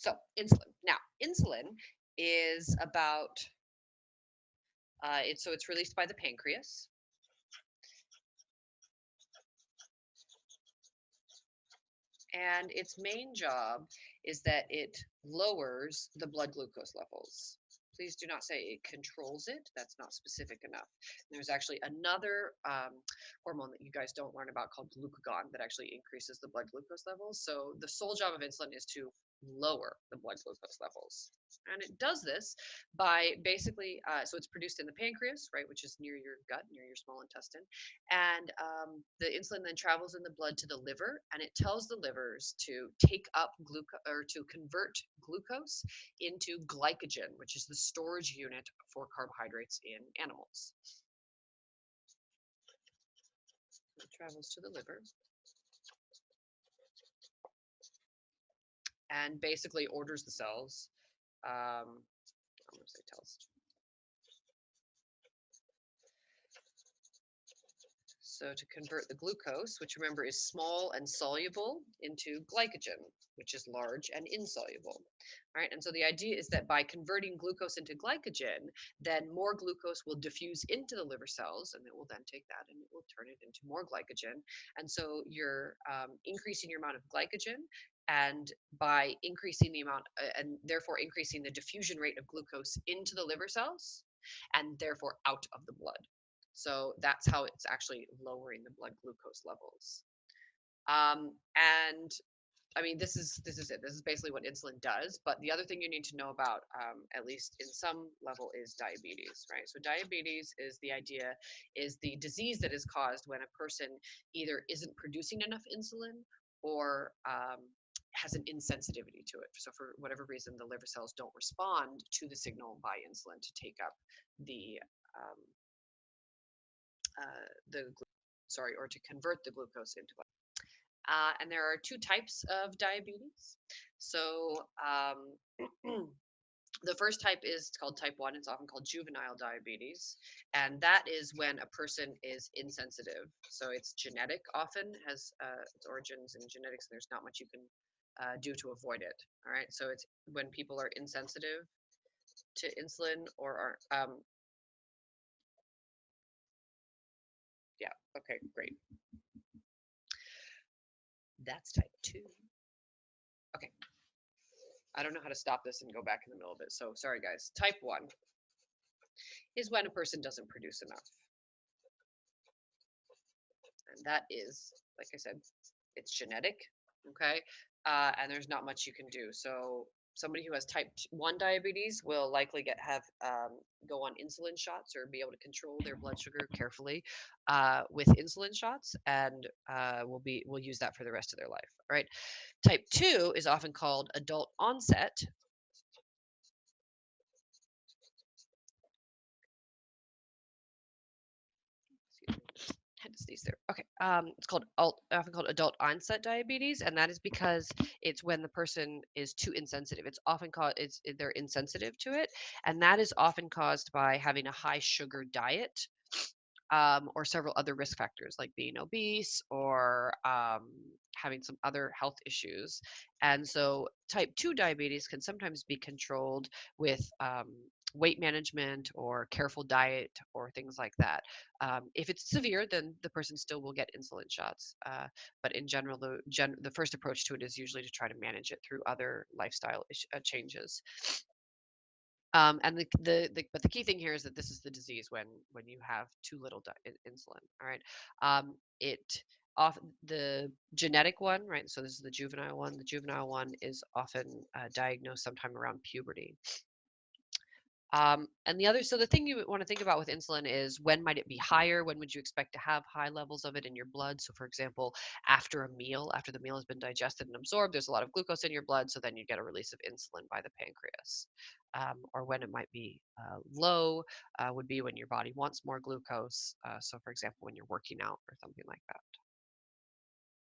So insulin. Now, insulin is about it's released by the pancreas, and its main job is that it lowers the blood glucose levels. Please do not say it controls it. That's not specific enough. There's actually another hormone that you guys don't learn about called glucagon that actually increases the blood glucose levels. So the sole job of insulin is to lower the blood glucose levels. And it does this by basically, so it's produced in the pancreas, right, which is near your gut, near your small intestine. And the insulin then travels in the blood to the liver, and it tells the livers to take up glucose or to convert glucose into glycogen, which is the storage unit for carbohydrates in animals. It travels to the liver and basically orders the cells. I'm going to say tells. So to convert the glucose, which remember is small and soluble, into glycogen, which is large and insoluble. All right, and so the idea is that by converting glucose into glycogen, then more glucose will diffuse into the liver cells, and it will then take that and it will turn it into more glycogen. And so you're increasing your amount of glycogen, and by increasing the amount, and therefore increasing the diffusion rate of glucose into the liver cells, and therefore out of the blood. So that's how it's actually lowering the blood glucose levels. And I mean, this is it. This is basically what insulin does. But the other thing you need to know about, at least in some level, is diabetes, right? So diabetes is the disease that is caused when a person either isn't producing enough insulin or has an insensitivity to it. So for whatever reason, the liver cells don't respond to the signal by insulin to take up the um, or to convert the glucose into glycogen. And there are two types of diabetes. So the first type is called type 1. It's often called juvenile diabetes. And that is when a person is insensitive. So it's genetic, often has its origins in genetics. And there's not much you can do to avoid it. All right. So it's when people are insensitive to insulin or are, yeah, okay, great. That's type 2. Okay. I don't know how to stop this and go back in the middle of it. So sorry, guys. Type 1 is when a person doesn't produce enough. And that is, like I said, it's genetic. Okay. And there's not much you can do. So somebody who has type 1 diabetes will likely go on insulin shots or be able to control their blood sugar carefully with insulin shots, and will use that for the rest of their life. All right. Type 2 is often called adult onset. Had to sneeze there. Okay. It's often called adult onset diabetes, and that is because it's when the person is too insensitive. It's often called they're insensitive to it, and that is often caused by having a high sugar diet. Or several other risk factors like being obese or having some other health issues. And so type 2 diabetes can sometimes be controlled with weight management or careful diet or things like that. If it's severe, then the person still will get insulin shots. But in general, the first approach to it is usually to try to manage it through other lifestyle changes. And but the key thing here is that this is the disease when you have too little insulin. All right. It often the genetic one, right? So this is the juvenile one. The juvenile one is often diagnosed sometime around puberty. So the thing you want to think about with insulin is when might it be higher? When would you expect to have high levels of it in your blood? So, for example, after the meal has been digested and absorbed, there's a lot of glucose in your blood, so then you get a release of insulin by the pancreas. Or when it might be low would be when your body wants more glucose. So, for example, when you're working out or something like that.